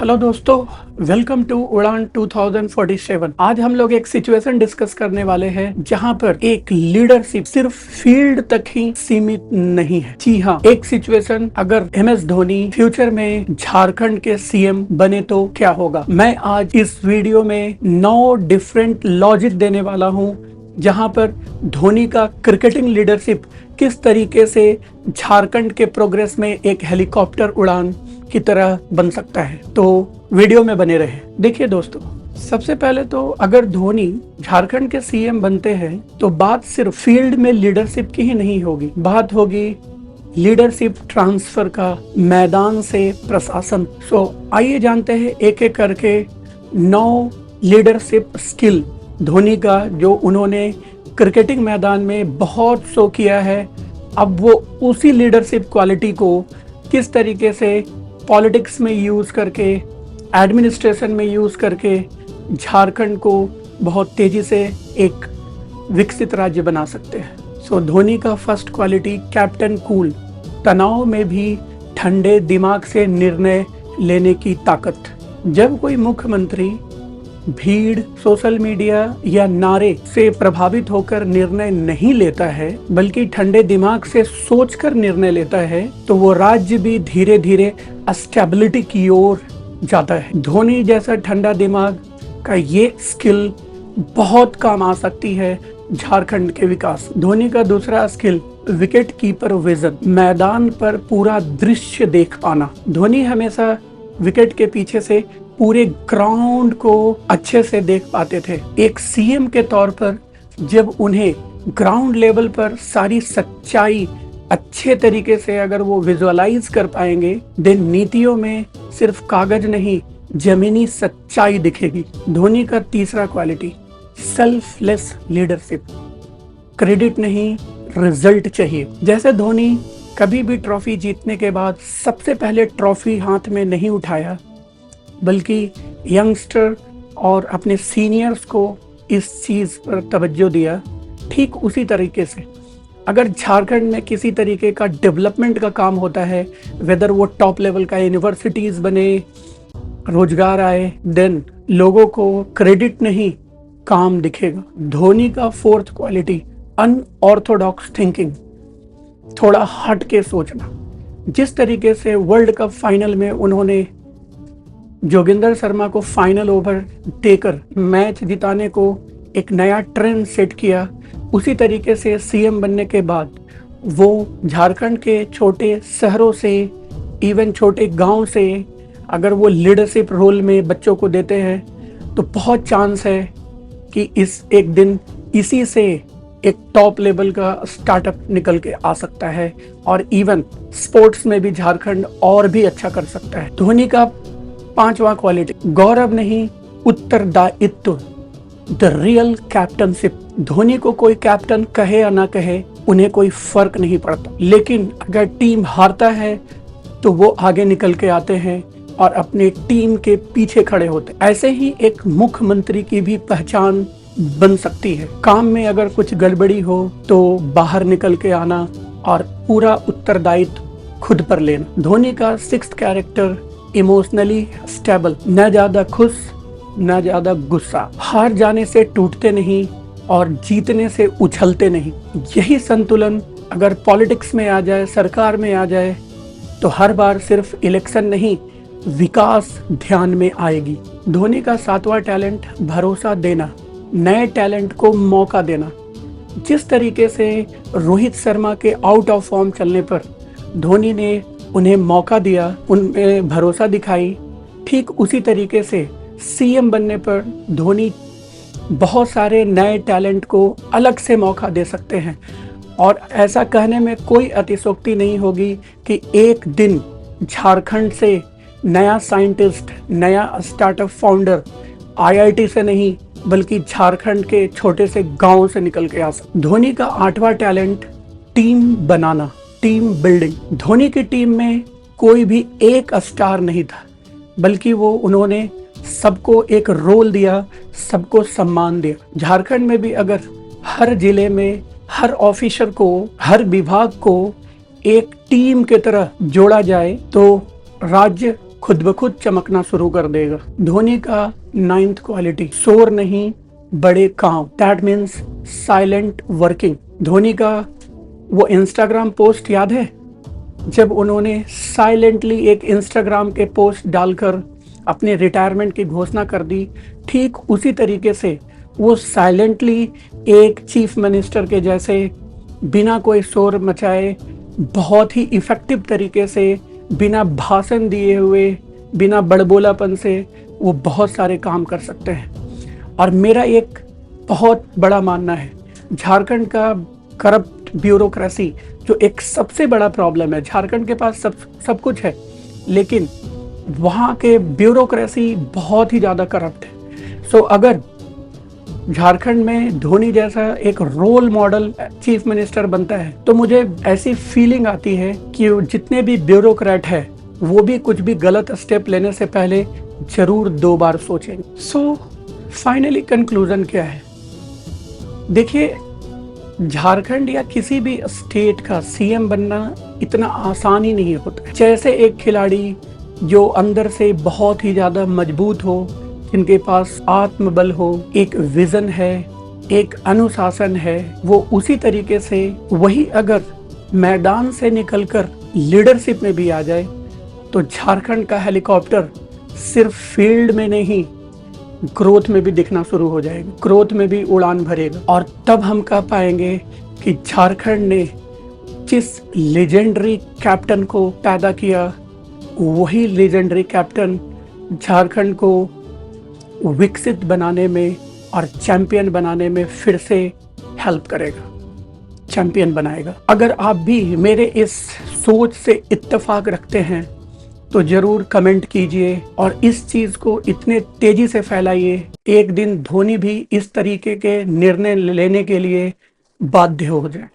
Hello दोस्तों, welcome to उड़ान 2047। आज हम लोग एक सिचुएशन डिस्कस करने वाले हैं जहां पर एक लीडरशिप सिर्फ फील्ड तक ही सीमित नहीं है। जी हाँ, एक सिचुएशन, अगर MS धोनी फ्यूचर में झारखंड के CM बने तो क्या होगा। मैं आज इस वीडियो में 9 डिफरेंट लॉजिक देने वाला हूँ जहां पर धोनी का क्रिकेटिंग लीडरशिप किस तरीके से झारखंड के प्रोग्रेस में एक हेलीकॉप्टर उड़ान की तरह बन सकता है। तो वीडियो में बने रहे। देखिए दोस्तों, सबसे पहले तो अगर धोनी झारखंड के CM बनते हैं तो बात सिर्फ फील्ड में लीडरशिप की ही नहीं होगी, बात होगी लीडरशिप ट्रांसफर का, मैदान से प्रशासन। आइए जानते हैं एक एक करके 9 लीडरशिप स्किल धोनी का जो उन्होंने क्रिकेटिंग मैदान में बहुत शो किया है। अब वो उसी लीडरशिप क्वालिटी को किस तरीके से पॉलिटिक्स में यूज करके, एडमिनिस्ट्रेशन में यूज करके झारखंड को बहुत तेजी से एक विकसित राज्य बना सकते हैं। धोनी का फर्स्ट क्वालिटी, कैप्टन कूल, तनाव में भी ठंडे दिमाग से निर्णय लेने की ताकत। जब कोई मुख्यमंत्री भीड़, सोशल मीडिया या नारे से प्रभावित होकर निर्णय नहीं लेता है बल्कि ठंडे दिमाग से सोचकर निर्णय लेता है तो वो राज्य भी धीरे धीरे स्टेबिलिटी की ओर जाता है। धोनी जैसा ठंडा दिमाग का ये स्किल बहुत काम आ सकती है झारखंड के विकास। धोनी का दूसरा स्किल, विकेट कीपर विजन, मैदान पर पूरा दृश्य देख पाना। धोनी हमेशा विकेट के पीछे से पूरे ग्राउंड को अच्छे से देख पाते थे। एक CM के तौर पर जब उन्हें ग्राउंड लेवल पर सारी सच्चाई अच्छे तरीके से अगर वो विजुअलाइज कर पाएंगे, देन नीतियों में सिर्फ कागज नहीं, जमीनी सच्चाई दिखेगी। धोनी का तीसरा क्वालिटी, सेल्फलेस लीडरशिप, क्रेडिट नहीं, रिजल्ट चाहिए। जैसे धोनी कभी भी ट्रॉफी जीतने के बाद सबसे पहले ट्रॉफी हाथ में नहीं उठाया बल्कि यंगस्टर और अपने सीनियर्स को इस चीज पर तवज्जो दिया। ठीक उसी तरीके से अगर झारखंड में किसी तरीके का डेवलपमेंट का काम होता है, वेदर वो टॉप लेवल का यूनिवर्सिटीज बने, रोजगार आए, देन लोगों को क्रेडिट नहीं, काम दिखेगा। धोनी का फोर्थ क्वालिटी, अनऑर्थोडॉक्स थिंकिंग, थोड़ा हट के सोचना। जिस तरीके से वर्ल्ड कप फाइनल में उन्होंने जोगिंदर शर्मा को फाइनल ओवर देकर मैच जिताने को एक नया ट्रेंड सेट किया, उसी तरीके से CM बनने के बाद वो झारखंड के छोटे शहरों से, इवन छोटे गांव से अगर वो लीडरशिप रोल में बच्चों को देते हैं तो बहुत चांस है कि इस एक दिन इसी से एक टॉप लेवल का स्टार्टअप निकल के आ सकता है और इवन स्पोर्ट्स में भी झारखंड और भी अच्छा कर सकता है। धोनी का पांचवा क्वालिटी, गौरव नहीं, उत्तरदायित्व, द रियल कैप्टनशिप। धोनी को कोई कैप्टन कहे या ना कहे, उन्हें कोई फर्क नहीं पड़ता, लेकिन अगर टीम हारता है तो वो आगे निकल के आते हैं और अपने टीम के पीछे खड़े होते हैं। ऐसे ही एक मुख्यमंत्री की भी पहचान बन सकती है। काम में अगर कुछ गड़बड़ी हो तो बाहर निकल के आना और पूरा उत्तरदायित्व खुद पर लेना। धोनी का सिक्स्थ कैरेक्टर, इमोशनली स्टेबल, न ज्यादा खुश न ज्यादा गुस्सा, हार जाने से टूटते नहीं और जीतने से उछलते नहीं। यही संतुलन अगर पॉलिटिक्स में आ जाए, सरकार में आ जाए तो हर बार सिर्फ इलेक्शन नहीं, विकास ध्यान में आएगी। धोनी का सातवां टैलेंट, भरोसा देना, नए टैलेंट को मौका देना। जिस तरीके से रोहित शर्मा के आउट ऑफ फॉर्म चलने पर धोनी ने उन्हें मौका दिया, उनमें भरोसा दिखाई, ठीक उसी तरीके से CM बनने पर धोनी बहुत सारे नए टैलेंट को अलग से मौका दे सकते हैं। और ऐसा कहने में कोई अतिशयोक्ति नहीं होगी कि एक दिन झारखंड से नया साइंटिस्ट, नया स्टार्टअप फाउंडर IIT से नहीं बल्कि झारखंड के छोटे से गांव से निकल के आ सकता। धोनी का आठवां टैलेंट, टीम बनाना, टीम बिल्डिंग। धोनी की टीम में कोई भी एक स्टार नहीं था बल्कि उन्होंने सबको एक रोल दिया, सबको सम्मान दिया। झारखंड में भी अगर हर जिले में हर ऑफिसर को, हर विभाग को एक टीम के तरह जोड़ा जाए तो राज्य खुद ब खुद चमकना शुरू कर देगा। धोनी का 9th क्वालिटी, शोर नहीं बड़े काम, that means silent working. Dhoni का वो इंस्टाग्राम पोस्ट याद है जब उन्होंने साइलेंटली एक इंस्टाग्राम के पोस्ट डालकर अपने रिटायरमेंट की घोषणा कर दी, ठीक उसी तरीके से वो साइलेंटली एक चीफ मिनिस्टर के जैसे बिना कोई शोर मचाए बहुत ही इफ़ेक्टिव तरीके से, बिना भाषण दिए हुए, बिना बड़बोलापन से वो बहुत सारे काम कर सकते हैं। और मेरा एक बहुत बड़ा मानना है, झारखंड का करप्ट ब्यूरोक्रेसी जो एक सबसे बड़ा प्रॉब्लम है। झारखंड के पास सब कुछ है, लेकिन वहाँ के ब्यूरोक्रेसी बहुत ही ज़्यादा करप्ट है। सो अगर झारखंड में धोनी जैसा एक रोल मॉडल चीफ मिनिस्टर बनता है तो मुझे ऐसी फीलिंग आती है कि जितने भी ब्यूरोक्रेट है वो भी कुछ भी गलत स्टेप लेने से पहले जरूर 2 बार सोचेंगे। सो फाइनली कंक्लूजन क्या है? देखिए, झारखंड या किसी भी स्टेट का सीएम बनना इतना आसान ही नहीं होता। जैसे एक खिलाड़ी जो अंदर से बहुत ही ज्यादा मजबूत हो, जिनके पास आत्मबल हो, एक विजन है, एक अनुशासन है, वो उसी तरीके से वही अगर मैदान से निकलकर लीडरशिप में भी आ जाए तो झारखंड का हेलीकॉप्टर सिर्फ फील्ड में नहीं ग्रोथ में भी दिखना शुरू हो जाएगा, ग्रोथ में भी उड़ान भरेगा। और तब हम कह पाएंगे कि झारखंड ने जिस लेजेंडरी कैप्टन को पैदा किया, वही लेजेंडरी कैप्टन झारखंड को विकसित बनाने में और चैंपियन बनाने में फिर से हेल्प करेगा, चैंपियन बनाएगा। अगर आप भी मेरे इस सोच से इत्तेफाक रखते हैं तो जरूर कमेंट कीजिए और इस चीज को इतने तेजी से फैलाइए, एक दिन धोनी भी इस तरीके के निर्णय लेने के लिए बाध्य हो जाए।